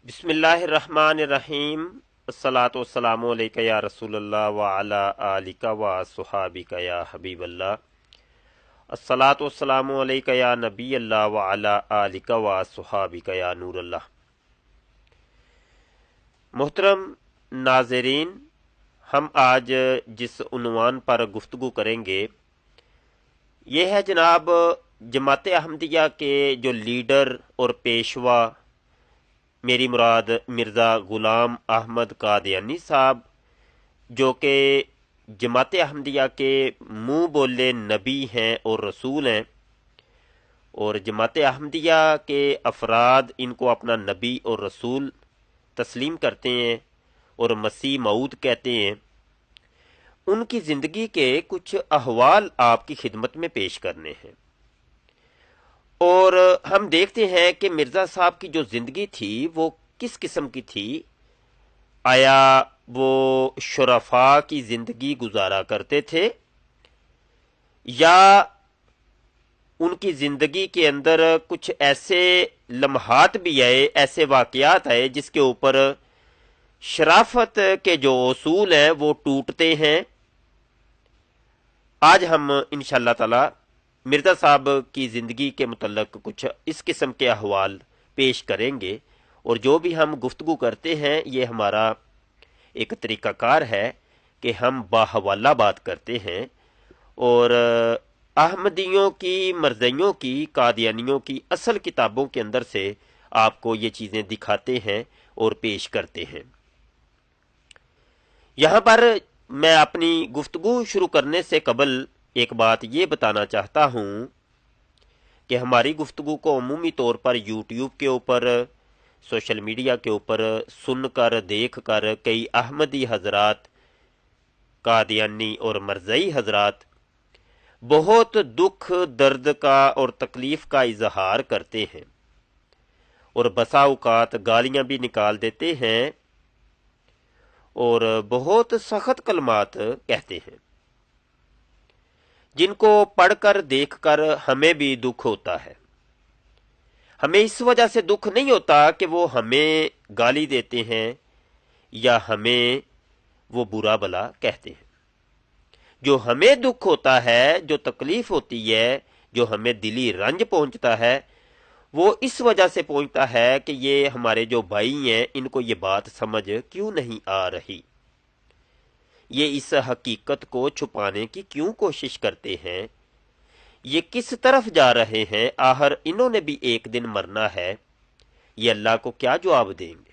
بسم اللہ الرحمن الرحیم۔ الصلاۃ والسلام علیک یا رسول اللہ وعلی آلک و صحابک یا حبیب اللہ۔ الصلاۃ والسلام علیک یا نبی اللہ وعلی آلک و صحابک یا نور اللہ۔ محترم ناظرین، ہم آج جس عنوان پر گفتگو کریں گے یہ ہے جناب جماعت احمدیہ کے جو لیڈر اور پیشوا، میری مراد مرزا غلام احمد قادیانی صاحب، جو کہ جماعت احمدیہ کے منہ بولے نبی ہیں اور رسول ہیں، اور جماعت احمدیہ کے افراد ان کو اپنا نبی اور رسول تسلیم کرتے ہیں اور مسیح موعود کہتے ہیں، ان کی زندگی کے کچھ احوال آپ کی خدمت میں پیش کرنے ہیں۔ اور ہم دیکھتے ہیں کہ مرزا صاحب کی جو زندگی تھی وہ کس قسم کی تھی۔ آیا وہ شرفاء کی زندگی گزارا کرتے تھے یا ان کی زندگی کے اندر کچھ ایسے لمحات بھی آئے، ایسے واقعات آئے جس کے اوپر شرافت کے جو اصول ہیں وہ ٹوٹتے ہیں؟ آج ہم انشاءاللہ تعالی مرزا صاحب کی زندگی کے متعلق کچھ اس قسم کے احوال پیش کریں گے، اور جو بھی ہم گفتگو کرتے ہیں یہ ہمارا ایک طریقہ کار ہے کہ ہم باحوالہ بات کرتے ہیں، اور احمدیوں کی، مرزائیوں کی، قادیانیوں کی اصل کتابوں کے اندر سے آپ کو یہ چیزیں دکھاتے ہیں اور پیش کرتے ہیں۔ یہاں پر میں اپنی گفتگو شروع کرنے سے قبل ایک بات یہ بتانا چاہتا ہوں کہ ہماری گفتگو کو عمومی طور پر یوٹیوب کے اوپر، سوشل میڈیا کے اوپر سن کر، دیکھ کر کئی احمدی حضرات، قادیانی اور مرزائی حضرات بہت دکھ، درد کا اور تکلیف کا اظہار کرتے ہیں، اور بسا اوقات گالیاں بھی نکال دیتے ہیں اور بہت سخت کلمات کہتے ہیں، جن کو پڑھ کر، دیکھ کر ہمیں بھی دکھ ہوتا ہے۔ ہمیں اس وجہ سے دکھ نہیں ہوتا کہ وہ ہمیں گالی دیتے ہیں یا ہمیں وہ برا بلا کہتے ہیں۔ جو ہمیں دکھ ہوتا ہے، جو تکلیف ہوتی ہے، جو ہمیں دلی رنج پہنچتا ہے، وہ اس وجہ سے پہنچتا ہے کہ یہ ہمارے جو بھائی ہیں ان کو یہ بات سمجھ کیوں نہیں آ رہی، یہ اس حقیقت کو چھپانے کی کیوں کوشش کرتے ہیں، یہ کس طرف جا رہے ہیں، آخر انہوں نے بھی ایک دن مرنا ہے، یہ اللہ کو کیا جواب دیں گے۔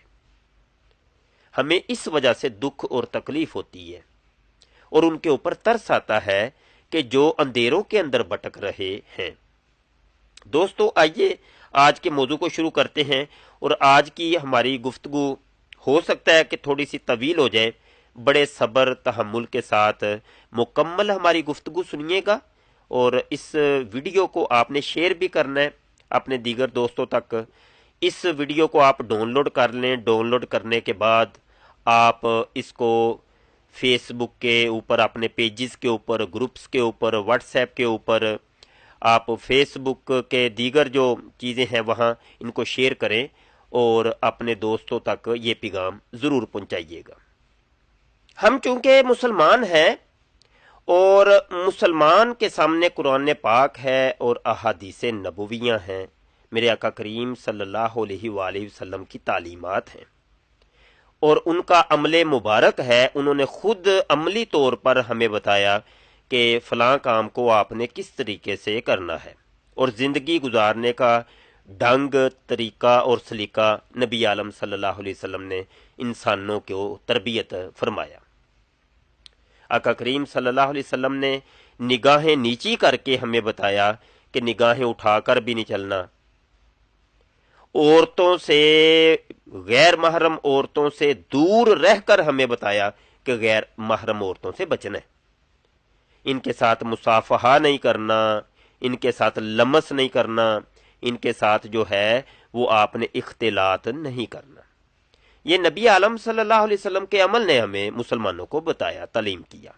ہمیں اس وجہ سے دکھ اور تکلیف ہوتی ہے، اور ان کے اوپر ترس آتا ہے کہ جو اندھیروں کے اندر بھٹک رہے ہیں۔ دوستو، آئیے آج کے موضوع کو شروع کرتے ہیں، اور آج کی ہماری گفتگو ہو سکتا ہے کہ تھوڑی سی طویل ہو جائے۔ بڑے صبر تحمل کے ساتھ مکمل ہماری گفتگو سنیے گا، اور اس ویڈیو کو آپ نے شیئر بھی کرنا ہے اپنے دیگر دوستوں تک۔ اس ویڈیو کو آپ ڈاؤن لوڈ کر لیں، ڈاؤن لوڈ کرنے کے بعد آپ اس کو فیس بک کے اوپر، اپنے پیجز کے اوپر، گروپس کے اوپر، واٹس ایپ کے اوپر، آپ فیس بک کے دیگر جو چیزیں ہیں وہاں ان کو شیئر کریں، اور اپنے دوستوں تک یہ پیغام ضرور پہنچائیے گا۔ ہم چونکہ مسلمان ہیں، اور مسلمان کے سامنے قرآن پاک ہے اور احادیث نبویاں ہیں، میرے آقا کریم صلی اللہ علیہ وآلہ وسلم کی تعلیمات ہیں، اور ان کا عمل مبارک ہے۔ انہوں نے خود عملی طور پر ہمیں بتایا کہ فلاں کام کو آپ نے کس طریقے سے کرنا ہے، اور زندگی گزارنے کا ڈھنگ، طریقہ اور سلیقہ نبی عالم صلی اللہ علیہ وسلم نے انسانوں کو تربیت فرمایا۔ آقا کریم صلی اللہ علیہ وسلم نے نگاہیں نیچی کر کے ہمیں بتایا کہ نگاہیں اٹھا کر بھی نہیں چلنا، عورتوں سے، غیر محرم عورتوں سے دور رہ کر ہمیں بتایا کہ غیر محرم عورتوں سے بچنا ہے، ان کے ساتھ مصافحہ نہیں کرنا، ان کے ساتھ لمس نہیں کرنا، ان کے ساتھ جو ہے وہ آپ نے اختلاط نہیں کرنا۔ یہ نبی عالم صلی اللہ علیہ وسلم کے عمل نے ہمیں مسلمانوں کو بتایا، تعلیم کیا،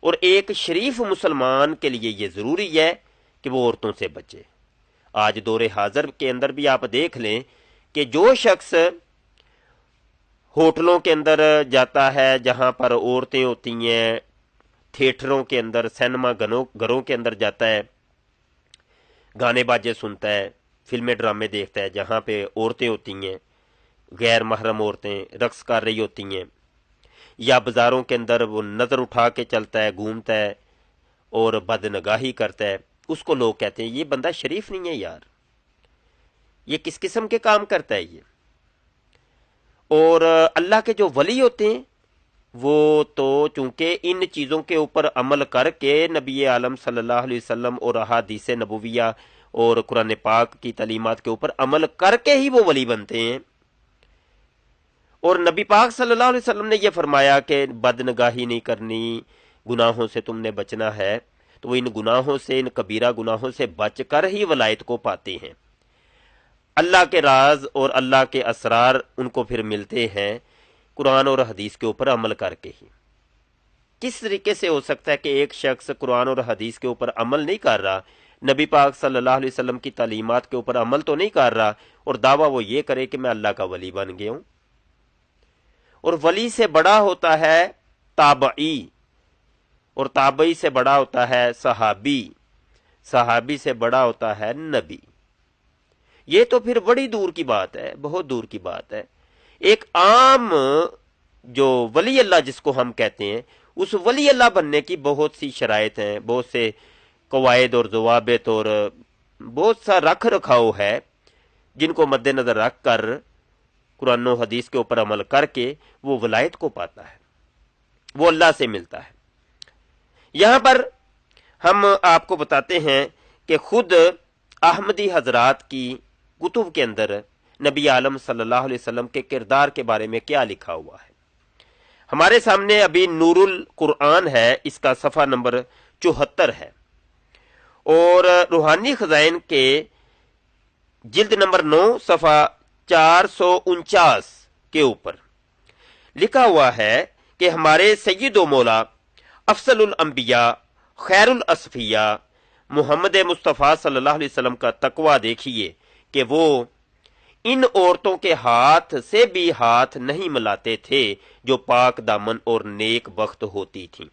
اور ایک شریف مسلمان کے لیے یہ ضروری ہے کہ وہ عورتوں سے بچے۔ آج دور حاضر کے اندر بھی آپ دیکھ لیں کہ جو شخص ہوٹلوں کے اندر جاتا ہے جہاں پر عورتیں ہوتی ہیں، تھیٹروں کے اندر، سینما گھروں کے اندر جاتا ہے، گانے باجے سنتا ہے، فلمیں ڈرامے دیکھتا ہے جہاں پہ عورتیں ہوتی ہیں، غیر محرم عورتیں رقص کر رہی ہوتی ہیں، یا بازاروں کے اندر وہ نظر اٹھا کے چلتا ہے، گھومتا ہے اور بد نگاہی کرتا ہے، اس کو لوگ کہتے ہیں یہ بندہ شریف نہیں ہے یار، یہ کس قسم کے کام کرتا ہے یہ۔ اور اللہ کے جو ولی ہوتے ہیں وہ تو چونکہ ان چیزوں کے اوپر عمل کر کے نبی عالم صلی اللہ علیہ وسلم اور احادیث نبویہ اور قرآن پاک کی تعلیمات کے اوپر عمل کر کے ہی وہ ولی بنتے ہیں۔ اور نبی پاک صلی اللہ علیہ وسلم نے یہ فرمایا کہ بد نگاہی نہیں کرنی، گناہوں سے تم نے بچنا ہے، تو وہ ان گناہوں سے، ان کبیرہ گناہوں سے بچ کر ہی ولایت کو پاتے ہیں۔ اللہ کے راز اور اللہ کے اسرار ان کو پھر ملتے ہیں قرآن اور حدیث کے اوپر عمل کر کے ہی۔ کس طریقے سے ہو سکتا ہے کہ ایک شخص قرآن اور حدیث کے اوپر عمل نہیں کر رہا، نبی پاک صلی اللہ علیہ وسلم کی تعلیمات کے اوپر عمل تو نہیں کر رہا، اور دعویٰ وہ یہ کرے کہ میں اللہ کا ولی بن گیا ہوں؟ اور ولی سے بڑا ہوتا ہے تابعی، اور تابعی سے بڑا ہوتا ہے صحابی، صحابی سے بڑا ہوتا ہے نبی۔ یہ تو پھر بڑی دور کی بات ہے، بہت دور کی بات ہے۔ ایک عام جو ولی اللہ جس کو ہم کہتے ہیں، اس ولی اللہ بننے کی بہت سی شرائط ہیں، بہت سے قواعد اور ضوابط اور بہت سا رکھ رکھاؤ ہے جن کو مد نظر رکھ کر قرآن و حدیث کے اوپر عمل کر کے وہ ولایت کو پاتا ہے، وہ اللہ سے ملتا ہے۔ یہاں پر ہم آپ کو بتاتے ہیں کہ خود احمدی حضرات کی کتب کے اندر نبی عالم صلی اللہ علیہ وسلم کے کردار کے بارے میں کیا لکھا ہوا ہے۔ ہمارے سامنے ابھی نور القرآن ہے، اس کا صفحہ نمبر 74 ہے، اور روحانی خزائن کے جلد نمبر 9 صفحہ 449 کے اوپر لکھا ہوا ہے کہ ہمارے سید و مولا افضل الانبیاء خیر الاصفیاء محمد مصطفیٰ صلی اللہ علیہ وسلم کا تقویٰ دیکھیے کہ وہ ان عورتوں کے ہاتھ سے بھی ہاتھ نہیں ملاتے تھے جو پاک دامن اور نیک بخت ہوتی تھیں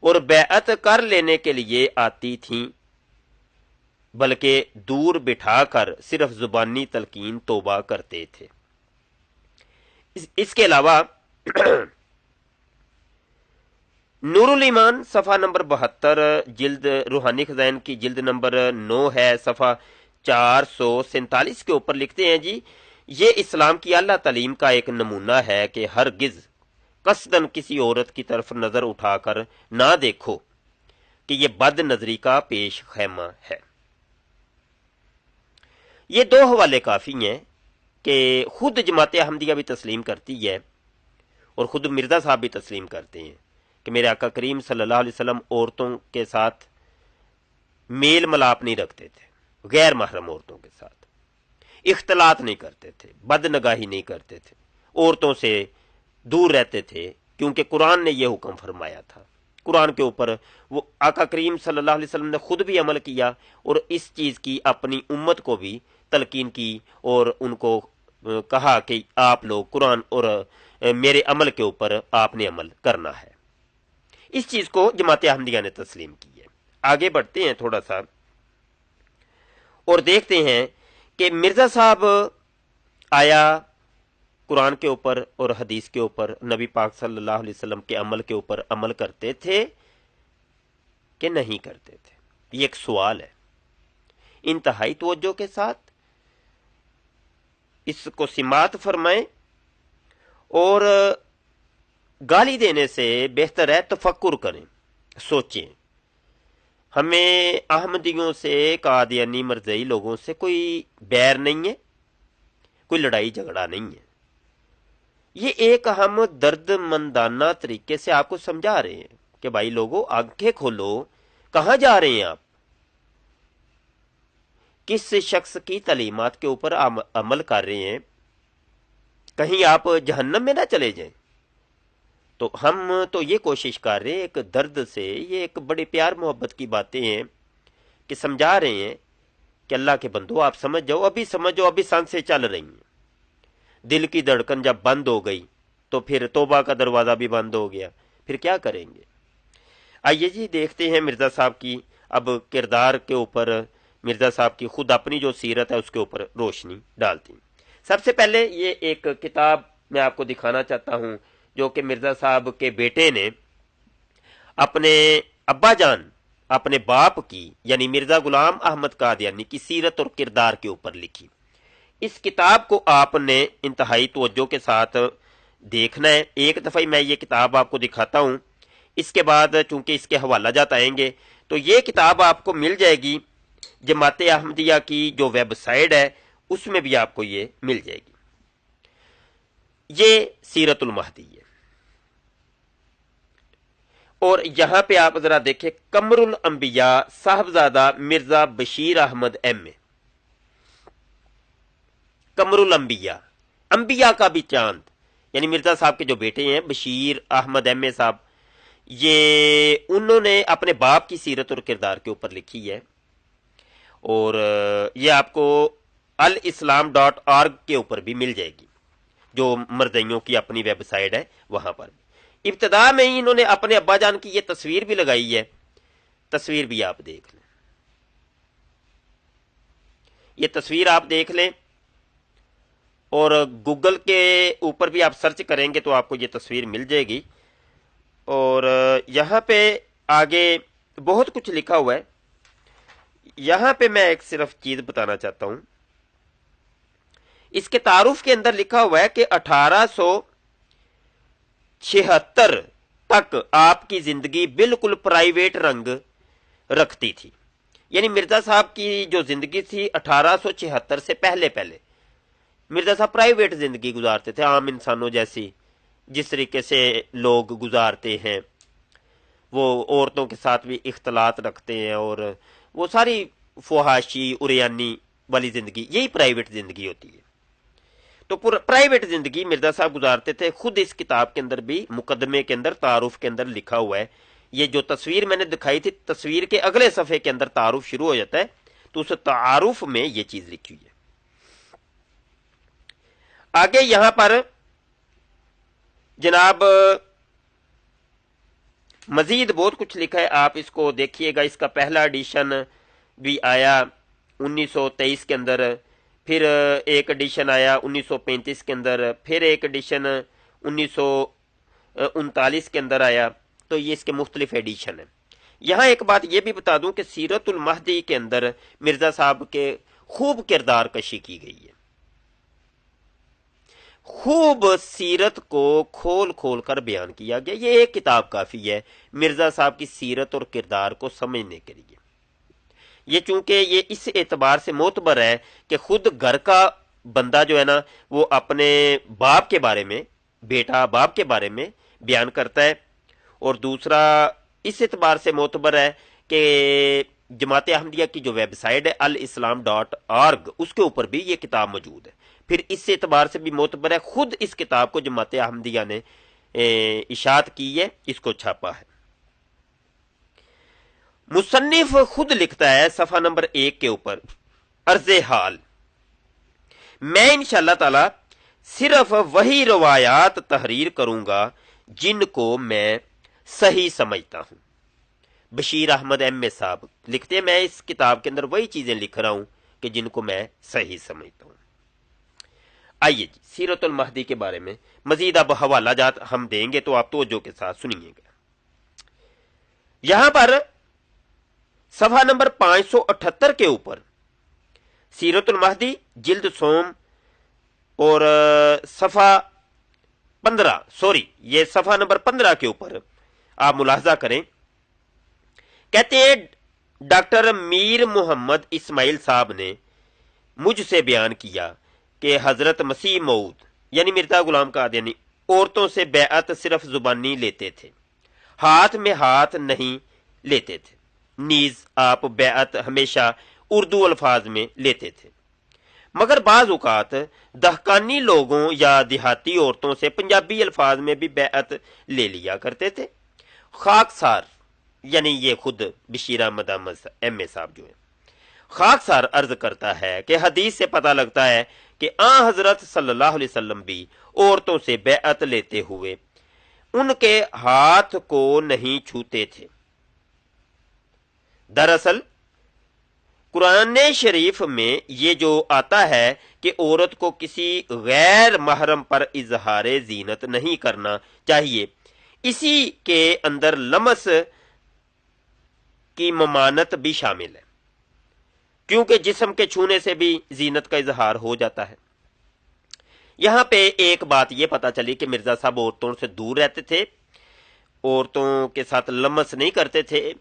اور بیعت کر لینے کے لیے آتی تھیں، بلکہ دور بٹھا کر صرف زبانی تلقین توبہ کرتے تھے۔ اس کے علاوہ نور الایمان صفحہ نمبر 72 جلد روحانی خزائن کی جلد نمبر 9 ہے، صفحہ 447 کے اوپر لکھتے ہیں جی یہ اسلام کی اعلیٰ تعلیم کا ایک نمونہ ہے کہ ہرگز قصدن کسی عورت کی طرف نظر اٹھا کر نہ دیکھو کہ یہ بد نظری کا پیش خیمہ ہے۔ یہ دو حوالے کافی ہیں کہ خود جماعت احمدیہ بھی تسلیم کرتی ہے اور خود مرزا صاحب بھی تسلیم کرتے ہیں کہ میرے آقا کریم صلی اللہ علیہ وسلم عورتوں کے ساتھ میل ملاپ نہیں رکھتے تھے، غیر محرم عورتوں کے ساتھ اختلاط نہیں کرتے تھے، بد نگاہی نہیں کرتے تھے، عورتوں سے دور رہتے تھے، کیونکہ قرآن نے یہ حکم فرمایا تھا۔ قرآن کے اوپر وہ آقا کریم صلی اللہ علیہ وسلم نے خود بھی عمل کیا اور اس چیز کی اپنی امت کو بھی تلقین کی اور ان کو کہا کہ آپ لوگ قرآن اور میرے عمل کے اوپر آپ نے عمل کرنا ہے۔ اس چیز کو جماعت احمدیہ نے تسلیم کی ہے۔ آگے بڑھتے ہیں تھوڑا سا اور دیکھتے ہیں کہ مرزا صاحب آیا قرآن کے اوپر اور حدیث کے اوپر نبی پاک صلی اللہ علیہ وسلم کے عمل کے اوپر عمل کرتے تھے کہ نہیں کرتے تھے؟ یہ ایک سوال ہے۔ انتہائی توجہ کے ساتھ اس کو سماعت فرمائیں، اور گالی دینے سے بہتر ہے تفکر کریں، سوچیں۔ ہمیں احمدیوں سے، قادیانی مرزئی لوگوں سے کوئی بیر نہیں ہے، کوئی لڑائی جھگڑا نہیں ہے۔ یہ ایک ہم درد مندانہ طریقے سے آپ کو سمجھا رہے ہیں کہ بھائی لوگوں آنکھیں کھولو، کہاں جا رہے ہیں آپ؟ کس شخص کی تعلیمات کے اوپر عمل کر رہے ہیں؟ کہیں آپ جہنم میں نہ چلے جائیں۔ تو ہم تو یہ کوشش کر رہے ہیں ایک درد سے، یہ ایک بڑے پیار محبت کی باتیں ہیں کہ سمجھا رہے ہیں کہ اللہ کے بندو آپ سمجھ جاؤ، ابھی سمجھو، ابھی سانسیں چل رہی ہیں۔ دل کی دھڑکن جب بند ہو گئی تو پھر توبہ کا دروازہ بھی بند ہو گیا، پھر کیا کریں گے؟ آئیے جی دیکھتے ہیں مرزا صاحب کی اب کردار کے اوپر، مرزا صاحب کی خود اپنی جو سیرت ہے اس کے اوپر روشنی ڈالتی ہیں۔ سب سے پہلے یہ ایک کتاب میں آپ کو دکھانا چاہتا ہوں جو کہ مرزا صاحب کے بیٹے نے اپنے ابا جان، اپنے باپ کی یعنی مرزا غلام احمد قادیانی کی سیرت اور کردار کے اوپر لکھی۔ اس کتاب کو آپ نے انتہائی توجہ کے ساتھ دیکھنا ہے۔ ایک دفعہ میں یہ کتاب آپ کو دکھاتا ہوں، اس کے بعد چونکہ اس کے حوالہ جات آئیں گے تو یہ کتاب آپ کو مل جائے گی جماعت احمدیہ کی جو ویب سائٹ ہے، اس میں بھی آپ کو یہ مل جائے گی۔ یہ سیرت المہدی ہے، اور یہاں پہ آپ ذرا دیکھیں قمر الانبیاء صاحبزادہ مرزا بشیر احمد ایم اے، قمر الانبیاء، انبیاء کا بھی چاند، یعنی مرزا صاحب کے جو بیٹے ہیں بشیر احمد ایم اے صاحب، یہ انہوں نے اپنے باپ کی سیرت اور کردار کے اوپر لکھی ہے، اور یہ آپ کو الاسلام.org کے اوپر بھی مل جائے گی، جو مرزائیوں کی اپنی ویب سائٹ ہے وہاں پر بھی۔ ابتدا میں ہی انہوں نے اپنے ابا جان کی یہ تصویر بھی لگائی ہے، تصویر بھی آپ دیکھ لیں، یہ تصویر آپ دیکھ لیں، اور گوگل کے اوپر بھی آپ سرچ کریں گے تو آپ کو یہ تصویر مل جائے گی۔ اور یہاں پہ آگے بہت کچھ لکھا ہوا ہے، یہاں پہ میں ایک صرف چیز بتانا چاہتا ہوں، اس کے تعارف کے اندر لکھا ہوا ہے کہ 1876 تک آپ کی زندگی بالکل پرائیویٹ رنگ رکھتی تھی، یعنی مرزا صاحب کی جو زندگی تھی 1876 سے پہلے مرزا صاحب پرائیویٹ زندگی گزارتے تھے، عام انسانوں جیسی، جس طریقے سے لوگ گزارتے ہیں، وہ عورتوں کے ساتھ بھی اختلاط رکھتے ہیں، اور وہ ساری فحاشی اریانی والی زندگی، یہی پرائیویٹ زندگی ہوتی ہے۔ تو پرائیویٹ زندگی مرزا صاحب گزارتے تھے۔ خود اس کتاب کے اندر بھی مقدمے کے اندر تعارف کے اندر لکھا ہوا ہے، یہ جو تصویر میں نے دکھائی تھی، تصویر کے اگلے صفحے کے اندر تعارف شروع ہو جاتا ہے، تو اس تعارف میں یہ چیز لکھی ہوئی ہے۔ آگے یہاں پر جناب مزید بہت کچھ لکھا ہے، آپ اس کو دیکھیے گا۔ اس کا پہلا ایڈیشن بھی آیا 1923 کے اندر، پھر ایک ایڈیشن آیا 1935 کے اندر، پھر ایک ایڈیشن 1939 کے اندر آیا، تو یہ اس کے مختلف ایڈیشن ہیں۔ یہاں ایک بات یہ بھی بتا دوں کہ سیرت المہدی کے اندر مرزا صاحب کے خوب کردار کشی کی گئی ہے، خوب سیرت کو کھول کھول کر بیان کیا گیا۔ یہ ایک کتاب کافی ہے مرزا صاحب کی سیرت اور کردار کو سمجھنے کے لیے۔ یہ چونکہ یہ اس اعتبار سے معتبر ہے کہ خود گھر کا بندہ جو ہے نا وہ اپنے باپ کے بارے میں، بیٹا باپ کے بارے میں بیان کرتا ہے، اور دوسرا اس اعتبار سے معتبر ہے کہ جماعت احمدیہ کی جو ویب سائٹ ہے الاسلام.org، اس کے اوپر بھی یہ کتاب موجود ہے۔ پھر اس اعتبار سے بھی معتبر ہے، خود اس کتاب کو جماعت احمدیہ نے اشاعت کی ہے، اس کو چھاپا ہے۔ مصنف خود لکھتا ہے صفحہ نمبر 1 کے اوپر، عرض حال، میں انشاءاللہ تعالی صرف وہی روایات تحریر کروں گا جن کو میں صحیح سمجھتا ہوں۔ بشیر احمد ایم اے صاحب لکھتے ہیں، میں اس کتاب کے اندر وہی چیزیں لکھ رہا ہوں کہ جن کو میں صحیح سمجھتا ہوں۔ آئیے جی سیرت المہدی کے بارے میں مزید اب حوالہ جات ہم دیں گے، تو آپ توجہ کے ساتھ سنیے گا۔ یہاں پر صفحہ نمبر 578 کے اوپر سیرت المہدی جلد سوم، اور صفحہ 15 یہ صفحہ نمبر 15 کے اوپر آپ ملاحظہ کریں، کہتے ہیں ڈاکٹر میر محمد اسماعیل صاحب نے مجھ سے بیان کیا کہ حضرت مسیح موعود یعنی مرزا غلام قادیانی عورتوں سے بیعت صرف زبانی لیتے تھے، ہاتھ میں ہاتھ نہیں لیتے تھے، نیز آپ بیعت ہمیشہ اردو الفاظ میں لیتے تھے، مگر بعض اوقات دہقانی لوگوں یا دیہاتی عورتوں سے پنجابی الفاظ میں بھی بیعت لے لیا کرتے تھے۔ خاکسار یعنی یہ خود بشیر احمد ایم اے صاحب جو ہیں، خاکسار عرض کرتا ہے کہ حدیث سے پتہ لگتا ہے کہ حضرت صلی اللہ علیہ وسلم بھی عورتوں سے بیعت لیتے ہوئے ان کے ہاتھ کو نہیں چھوتے تھے۔ دراصل قرآن شریف میں یہ جو آتا ہے کہ عورت کو کسی غیر محرم پر اظہار زینت نہیں کرنا چاہیے، اسی کے اندر لمس کی ممانت بھی شامل ہے، کیونکہ جسم کے چھونے سے بھی زینت کا اظہار ہو جاتا ہے۔ یہاں پہ ایک بات یہ پتا چلی کہ مرزا صاحب عورتوں سے دور رہتے تھے، عورتوں کے ساتھ لمس نہیں کرتے تھے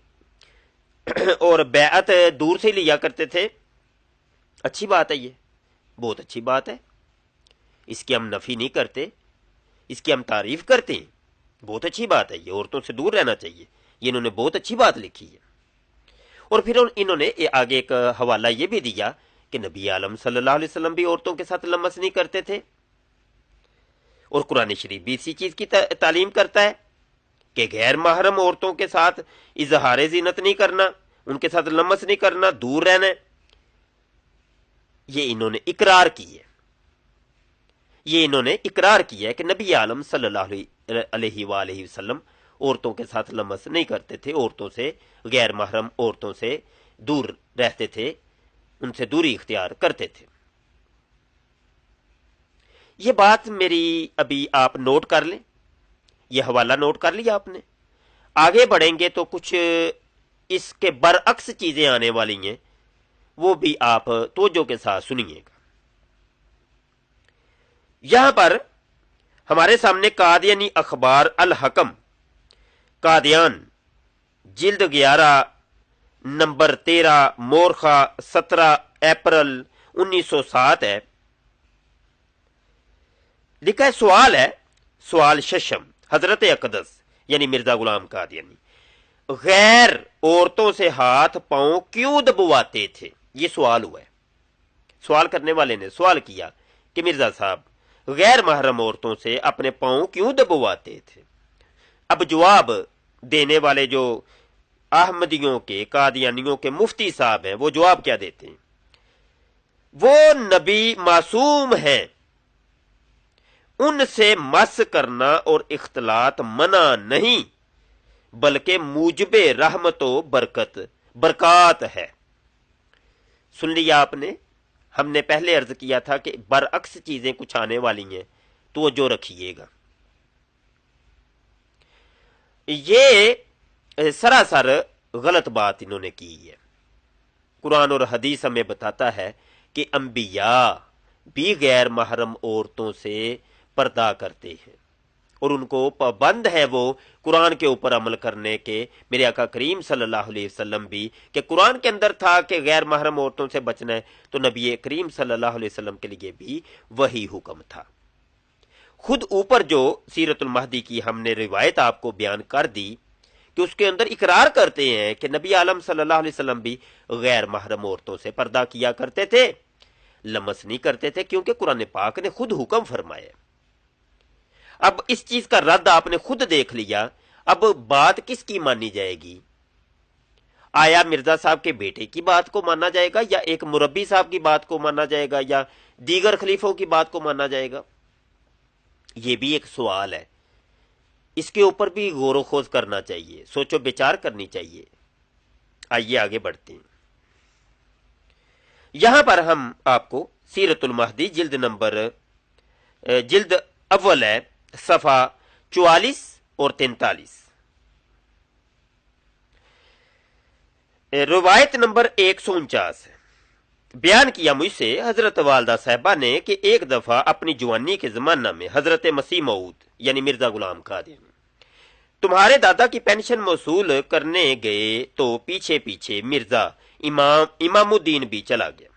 اور بیعت دور سے لیا کرتے تھے۔ اچھی بات ہے، یہ بہت اچھی بات ہے، اس کی ہم نفی نہیں کرتے، اس کی ہم تعریف کرتے ہیں۔ بہت اچھی بات ہے، یہ عورتوں سے دور رہنا چاہیے، یہ انہوں نے بہت اچھی بات لکھی ہے۔ اور پھر انہوں نے آگے ایک حوالہ یہ بھی دیا کہ نبی عالم صلی اللہ علیہ وسلم بھی عورتوں کے ساتھ لمس نہیں کرتے تھے، اور قرآن شریف بھی اسی چیز کی تعلیم کرتا ہے کہ غیر محرم عورتوں کے ساتھ اظہار زینت نہیں کرنا، ان کے ساتھ لمس نہیں کرنا، دور رہنا ہے۔ یہ انہوں نے اقرار کی ہے، یہ انہوں نے اقرار کیا ہے کہ نبی عالم صلی اللہ علیہ وآلہ وسلم عورتوں کے ساتھ لمس نہیں کرتے تھے، عورتوں سے، غیر محرم عورتوں سے دور رہتے تھے، ان سے دوری اختیار کرتے تھے۔ یہ بات میری ابھی آپ نوٹ کر لیں، یہ حوالہ نوٹ کر لیا آپ نے۔ آگے بڑھیں گے تو کچھ اس کے برعکس چیزیں آنے والی ہیں، وہ بھی آپ توجہ کے ساتھ سنیے گا۔ یہاں پر ہمارے سامنے قادیانی اخبار الحکم قادیان جلد 11 نمبر 13 مورخہ 17 اپریل 1907 ہے۔ لکھا ہے، سوال ہے، سوال ششم، حضرت اقدس یعنی مرزا غلام قادیانی غیر عورتوں سے ہاتھ پاؤں کیوں دبواتے تھے؟ یہ سوال ہوا ہے۔ سوال کرنے والے نے سوال کیا کہ مرزا صاحب غیر محرم عورتوں سے اپنے پاؤں کیوں دبواتے تھے؟ اب جواب دینے والے جو احمدیوں کے، قادیانیوں کے مفتی صاحب ہیں، وہ جواب کیا دیتے ہیں؟ وہ نبی معصوم ہیں، ان سے مس کرنا اور اختلاط منع نہیں، بلکہ موجب رحمت و برکات ہے۔ سن لیا آپ نے؟ ہم نے پہلے عرض کیا تھا کہ برعکس چیزیں کچھ آنے والی ہیں، تو وہ جو رکھیے گا۔ یہ سراسر غلط بات انہوں نے کی ہے۔ قرآن اور حدیث ہمیں بتاتا ہے کہ انبیاء بھی غیر محرم عورتوں سے پردہ کرتے ہیں، اور ان کو پابند ہے وہ قرآن کے اوپر عمل کرنے کے۔ میرے آقا کریم صلی اللہ علیہ وسلم بھی کہ قرآن کے اندر تھا کہ غیر محرم عورتوں سے بچنا ہے، تو نبی کریم صلی اللہ علیہ وسلم کے لیے بھی وہی حکم تھا۔ خود اوپر جو سیرت المہدی کی ہم نے روایت آپ کو بیان کر دی کہ اس کے اندر اقرار کرتے ہیں کہ نبی عالم صلی اللہ علیہ وسلم بھی غیر محرم عورتوں سے پردہ کیا کرتے تھے، لمس نہیں کرتے تھے، کیونکہ قرآن پاک نے خود حکم فرمایا۔ اب اس چیز کا رد آپ نے خود دیکھ لیا، اب بات کس کی مانی جائے گی؟ آیا مرزا صاحب کے بیٹے کی بات کو مانا جائے گا، یا ایک مربی صاحب کی بات کو مانا جائے گا، یا دیگر خلیفوں کی بات کو مانا جائے گا؟ یہ بھی ایک سوال ہے، اس کے اوپر بھی غور و خوض کرنا چاہیے، سوچ و بچار کرنی چاہیے۔ آئیے آگے بڑھتے ہیں۔ یہاں پر ہم آپ کو سیرت المہدی جلد اول ہے، صفحہ 44 اور 43، روایت نمبر 149 ہے۔ بیان کیا مجھ سے حضرت والدہ صاحبہ نے کہ ایک دفعہ اپنی جوانی کے زمانہ میں حضرت مسیح موعود یعنی مرزا غلام قادیانی تمہارے دادا کی پینشن موصول کرنے گئے تو پیچھے پیچھے مرزا امام الدین بھی چلا گیا۔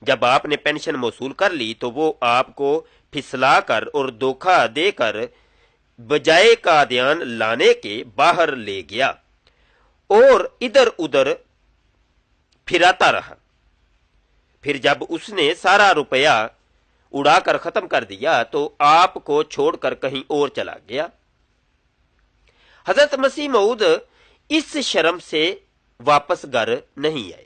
جب آپ نے پینشن موصول کر لی تو وہ آپ کو پھسلا کر اور دھوکہ دے کر بجائے قادیان لانے کے باہر لے گیا اور ادھر ادھر پھراتا رہا۔ پھر جب اس نے سارا روپیہ اڑا کر ختم کر دیا تو آپ کو چھوڑ کر کہیں اور چلا گیا۔ حضرت مسیح موعود اس شرم سے واپس گھر نہیں آئے۔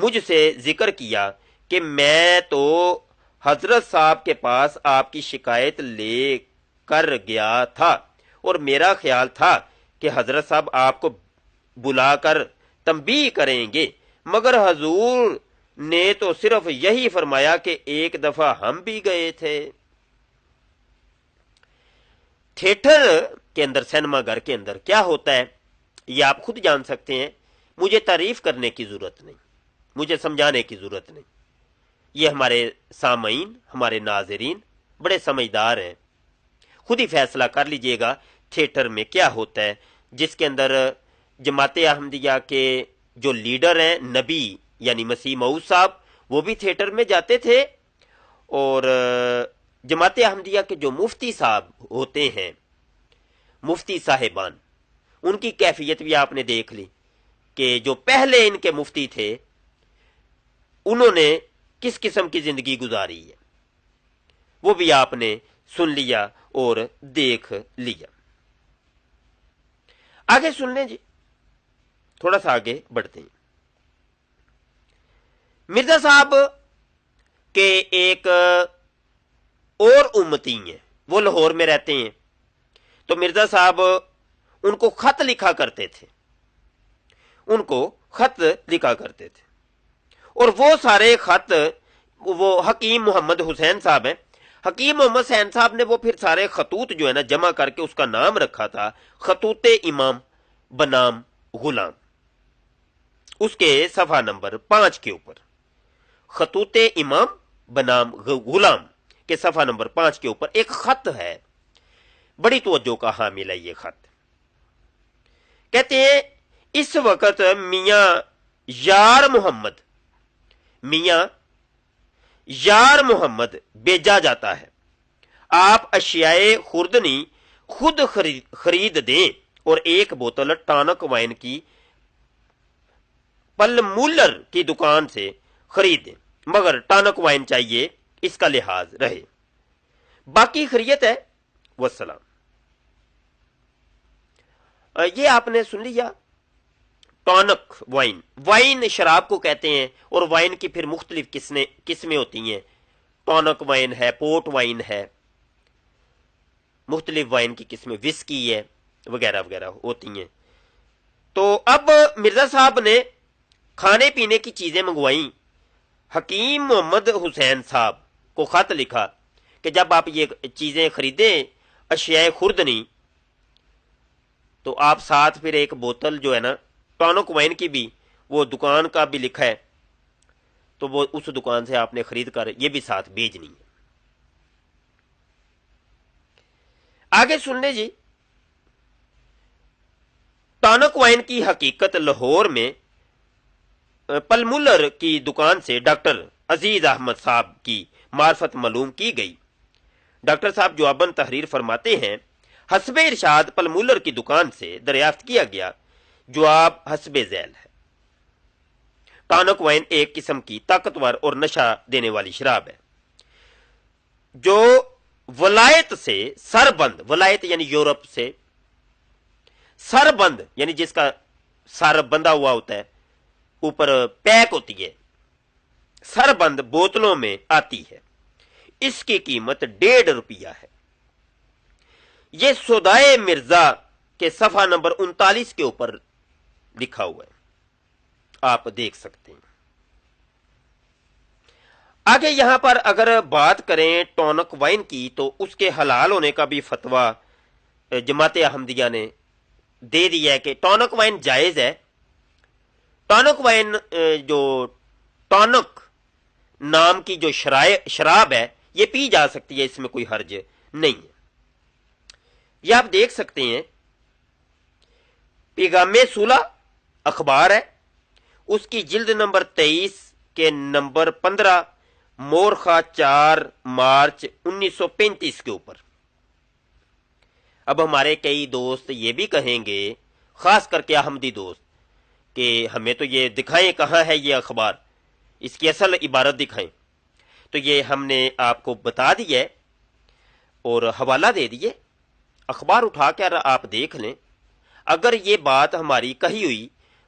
مجھ سے ذکر کیا کہ میں تو حضرت صاحب کے پاس آپ کی شکایت لے کر گیا تھا اور میرا خیال تھا کہ حضرت صاحب آپ کو بلا کر تنبیہ کریں گے، مگر حضور نے تو صرف یہی فرمایا کہ ایک دفعہ ہم بھی گئے تھے۔ تھیٹر کے اندر، سینما گھر کے اندر کیا ہوتا ہے یہ آپ خود جان سکتے ہیں، مجھے تعریف کرنے کی ضرورت نہیں، مجھے سمجھانے کی ضرورت نہیں۔ یہ ہمارے سامعین، ہمارے ناظرین بڑے سمجھدار ہیں، خود ہی فیصلہ کر لیجئے گا تھیٹر میں کیا ہوتا ہے، جس کے اندر جماعت احمدیہ کے جو لیڈر ہیں، نبی یعنی مسیح موعود صاحب، وہ بھی تھیٹر میں جاتے تھے، اور جماعت احمدیہ کے جو مفتی صاحب ہوتے ہیں، مفتی صاحبان، ان کی کیفیت بھی آپ نے دیکھ لی کہ جو پہلے ان کے مفتی تھے انہوں نے کس قسم کی زندگی گزاری ہے، وہ بھی آپ نے سن لیا اور دیکھ لیا۔ آگے سن لیں جی، تھوڑا سا آگے بڑھتے ہیں۔ مرزا صاحب کے ایک اور امتی ہیں، وہ لاہور میں رہتے ہیں، تو مرزا صاحب ان کو خط لکھا کرتے تھے، ان کو خط لکھا کرتے تھے، اور وہ سارے خط وہ حکیم محمد حسین صاحب ہیں، حکیم محمد حسین صاحب نے وہ پھر سارے خطوط جو ہے نا جمع کر کے اس کا نام رکھا تھا خطوط امام بنام غلام۔ اس کے صفحہ نمبر 5 کے اوپر خطوط امام بنام غلام کے صفحہ نمبر 5 کے اوپر ایک خط ہے، بڑی توجہ کا حامل ہے یہ خط۔ کہتے ہیں اس وقت میاں یار محمد بھیجا جاتا ہے، آپ اشیاء خوردنی خود خرید دیں اور ایک بوتل ٹانک وائن کی پل مولر کی دکان سے خریدیں، مگر ٹانک وائن چاہیے، اس کا لحاظ رہے، باقی خیریت ہے، والسلام۔ یہ آپ نے سن لیا ٹانک وائن، وائن شراب کو کہتے ہیں، اور وائن کی پھر مختلف قسمیں ہوتی ہیں، ٹانک وائن ہے، پورٹ وائن ہے، مختلف وائن کی قسمیں، وسکی ہے، وغیرہ وغیرہ ہوتی ہیں۔ تو اب مرزا صاحب نے کھانے پینے کی چیزیں منگوائیں، حکیم محمد حسین صاحب کو خط لکھا کہ جب آپ یہ چیزیں خریدیں اشیاء خوردنی، تو آپ ساتھ پھر ایک بوتل جو ہے نا ٹانک وائن کی بھی، وہ دکان کا بھی لکھا ہے، تو وہ اس دکان سے آپ نے خرید کر یہ بھی ساتھ بھیجنی ہے۔ آگے سن لیں جی، ٹانک وائن کی حقیقت لاہور میں پلمولر کی دکان سے ڈاکٹر عزیز احمد صاحب کی معرفت معلوم کی گئی۔ ڈاکٹر صاحب جواباً تحریر فرماتے ہیں، حسب ارشاد پلمولر کی دکان سے دریافت کیا گیا، جواب حسب ذیل ہے۔ ٹانک وائن ایک قسم کی طاقتور اور نشہ دینے والی شراب ہے جو ولایت سے سربند، ولایت یعنی یورپ سے، سربند یعنی جس کا سر بندہ ہوا ہوتا ہے، اوپر پیک ہوتی ہے، سربند بوتلوں میں آتی ہے، اس کی قیمت 1.5 روپیہ ہے۔ یہ سودائے مرزا کے صفحہ نمبر 39 کے اوپر لکھا ہوا ہے، آپ دیکھ سکتے ہیں۔ آگے یہاں پر اگر بات کریں ٹانک وائن کی، تو اس کے حلال ہونے کا بھی فتویٰ جماعت احمدیہ نے دے دیا ہے کہ ٹانک وائن جائز ہے۔ ٹانک وائن جو ٹانک نام کی جو شراب ہے یہ پی جا سکتی ہے، اس میں کوئی حرج نہیں ہے۔ یہ آپ دیکھ سکتے ہیں، پیغام صلح اخبار ہے، اس کی جلد نمبر 23 کے نمبر 15، مورخہ 4 مارچ 1935 کے اوپر۔ اب ہمارے کئی دوست یہ بھی کہیں گے، خاص کر کے احمدی دوست، کہ ہمیں تو یہ دکھائیں کہاں ہے یہ اخبار، اس کی اصل عبارت دکھائیں۔ تو یہ ہم نے آپ کو بتا دیا ہے اور حوالہ دے دیے، اخبار اٹھا کر آپ دیکھ لیں۔ اگر یہ بات ہماری کہی ہوئی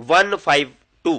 152।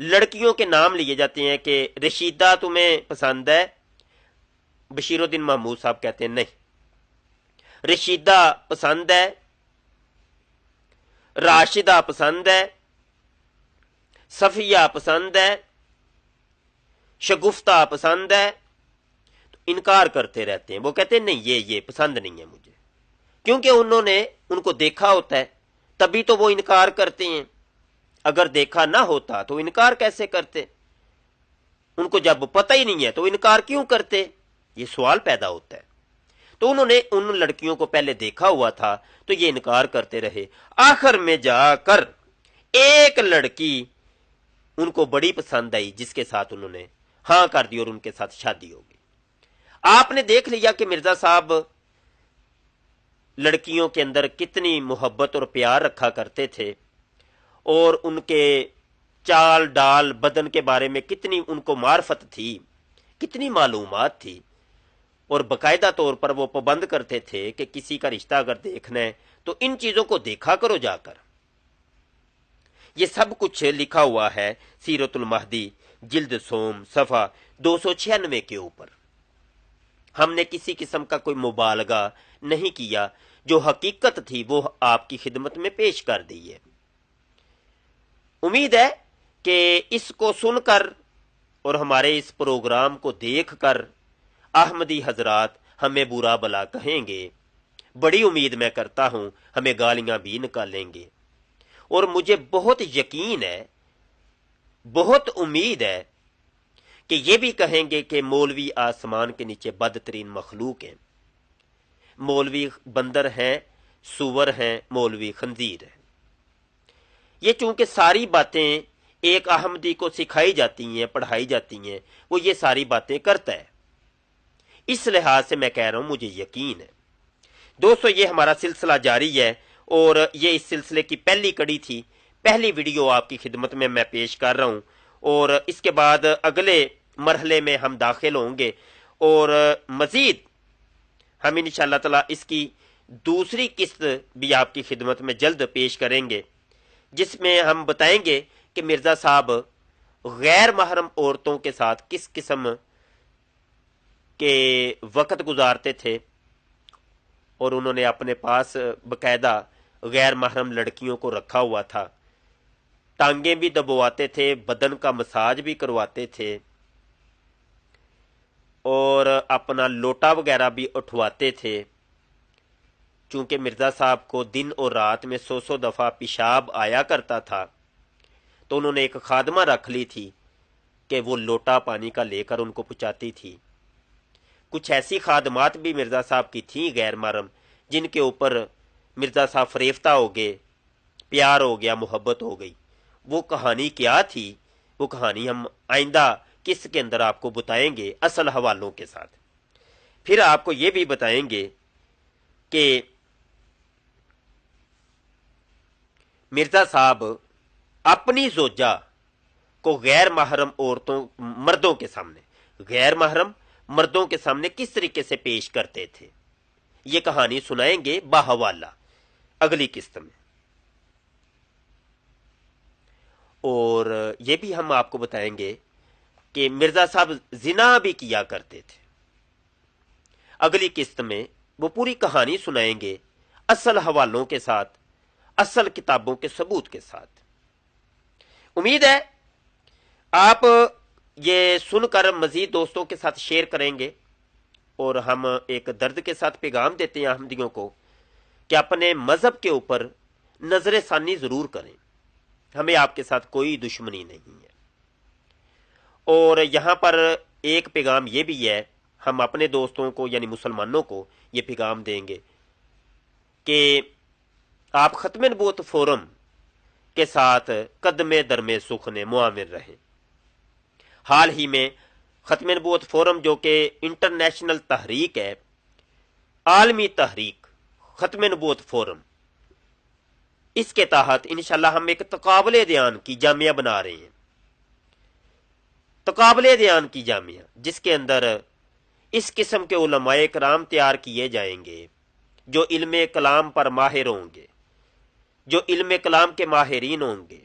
لڑکیوں کے نام لیے جاتے ہیں کہ رشیدہ تمہیں پسند ہے، بشیر الدین محمود صاحب کہتے ہیں نہیں، رشیدہ پسند ہے، راشدہ پسند ہے، صفیہ پسند ہے، شگفتہ پسند ہے، تو انکار کرتے رہتے ہیں۔ وہ کہتے ہیں نہیں، یہ پسند نہیں ہے مجھے، کیونکہ انہوں نے ان کو دیکھا ہوتا ہے، تبھی تو وہ انکار کرتے ہیں۔ اگر دیکھا نہ ہوتا تو انکار کیسے کرتے؟ ان کو جب پتہ ہی نہیں ہے تو انکار کیوں کرتے؟ یہ سوال پیدا ہوتا ہے۔ تو انہوں نے ان لڑکیوں کو پہلے دیکھا ہوا تھا تو یہ انکار کرتے رہے، آخر میں جا کر ایک لڑکی ان کو بڑی پسند آئی جس کے ساتھ انہوں نے ہاں کر دی اور ان کے ساتھ شادی ہو گئی۔ آپ نے دیکھ لیا کہ مرزا صاحب لڑکیوں کے اندر کتنی محبت اور پیار رکھا کرتے تھے، اور ان کے چال ڈال بدن کے بارے میں کتنی ان کو معرفت تھی، کتنی معلومات تھی، اور باقاعدہ طور پر وہ پابند کرتے تھے کہ کسی کا رشتہ اگر دیکھنا ہے تو ان چیزوں کو دیکھا کرو جا کر۔ یہ سب کچھ لکھا ہوا ہے سیرت المہدی جلد سوم صفحہ 296 کے اوپر۔ ہم نے کسی قسم کا کوئی مبالغہ نہیں کیا، جو حقیقت تھی وہ آپ کی خدمت میں پیش کر دی ہے۔ امید ہے کہ اس کو سن کر اور ہمارے اس پروگرام کو دیکھ کر احمدی حضرات ہمیں برا بلا کہیں گے، بڑی امید میں کرتا ہوں ہمیں گالیاں بھی نکالیں گے، اور مجھے بہت یقین ہے، بہت امید ہے کہ یہ بھی کہیں گے کہ مولوی آسمان کے نیچے بدترین مخلوق ہیں، مولوی بندر ہیں، سور ہیں، مولوی خنزیر ہیں۔ یہ چونکہ ساری باتیں ایک احمدی کو سکھائی جاتی ہیں، پڑھائی جاتی ہیں، وہ یہ ساری باتیں کرتا ہے، اس لحاظ سے میں کہہ رہا ہوں مجھے یقین ہے۔ دوستو، یہ ہمارا سلسلہ جاری ہے، اور یہ اس سلسلے کی پہلی کڑی تھی، پہلی ویڈیو آپ کی خدمت میں پیش کر رہا ہوں، اور اس کے بعد اگلے مرحلے میں ہم داخل ہوں گے، اور مزید ہم انشاءاللہ تعالی اس کی دوسری قسط بھی آپ کی خدمت میں جلد پیش کریں گے، جس میں ہم بتائیں گے کہ مرزا صاحب غیر محرم عورتوں کے ساتھ کس قسم کے وقت گزارتے تھے، اور انہوں نے اپنے پاس باقاعدہ غیر محرم لڑکیوں کو رکھا ہوا تھا، ٹانگیں بھی دبواتے تھے، بدن کا مساج بھی کرواتے تھے، اور اپنا لوٹا وغیرہ بھی اٹھواتے تھے۔ چونکہ مرزا صاحب کو دن اور رات میں 100 دفعہ پیشاب آیا کرتا تھا، تو انہوں نے ایک خادمہ رکھ لی تھی کہ وہ لوٹا پانی کا لے کر ان کو پہنچاتی تھی۔ کچھ ایسی خادمات بھی مرزا صاحب کی تھیں غیر محرم، جن کے اوپر مرزا صاحب فریفتہ ہو گئے، پیار ہو گیا، محبت ہو گئی۔ وہ کہانی کیا تھی، وہ کہانی ہم آئندہ قسط کے اندر آپ کو بتائیں گے اصل حوالوں کے ساتھ۔ پھر آپ کو یہ بھی بتائیں گے کہ مرزا صاحب اپنی زوجہ کو غیر محرم مردوں کے سامنے، غیر محرم مردوں کے سامنے کس طریقے سے پیش کرتے تھے، یہ کہانی سنائیں گے باحوالہ اگلی قسط میں۔ اور یہ بھی ہم آپ کو بتائیں گے کہ مرزا صاحب زنا بھی کیا کرتے تھے، اگلی قسط میں وہ پوری کہانی سنائیں گے اصل حوالوں کے ساتھ، اصل کتابوں کے ثبوت کے ساتھ۔ امید ہے آپ یہ سن کر مزید دوستوں کے ساتھ شیئر کریں گے، اور ہم ایک درد کے ساتھ پیغام دیتے ہیں احمدیوں کو کہ اپنے مذہب کے اوپر نظر ثانی ضرور کریں، ہمیں آپ کے ساتھ کوئی دشمنی نہیں ہے۔ اور یہاں پر ایک پیغام یہ بھی ہے، ہم اپنے دوستوں کو یعنی مسلمانوں کو یہ پیغام دیں گے کہ آپ ختم نبوت فورم کے ساتھ قدم درمے سخن معامر رہیں۔ حال ہی میں ختم نبوت فورم جو کہ انٹرنیشنل تحریک ہے، عالمی تحریک ختم نبوت فورم، اس کے تحت انشاءاللہ ہم ایک تقابل دیان کی جامعہ بنا رہے ہیں، تقابل دیان کی جامعہ، جس کے اندر اس قسم کے علماء کرام تیار کیے جائیں گے جو علم کلام پر ماہر ہوں گے، جو علم کلام کے ماہرین ہوں گے،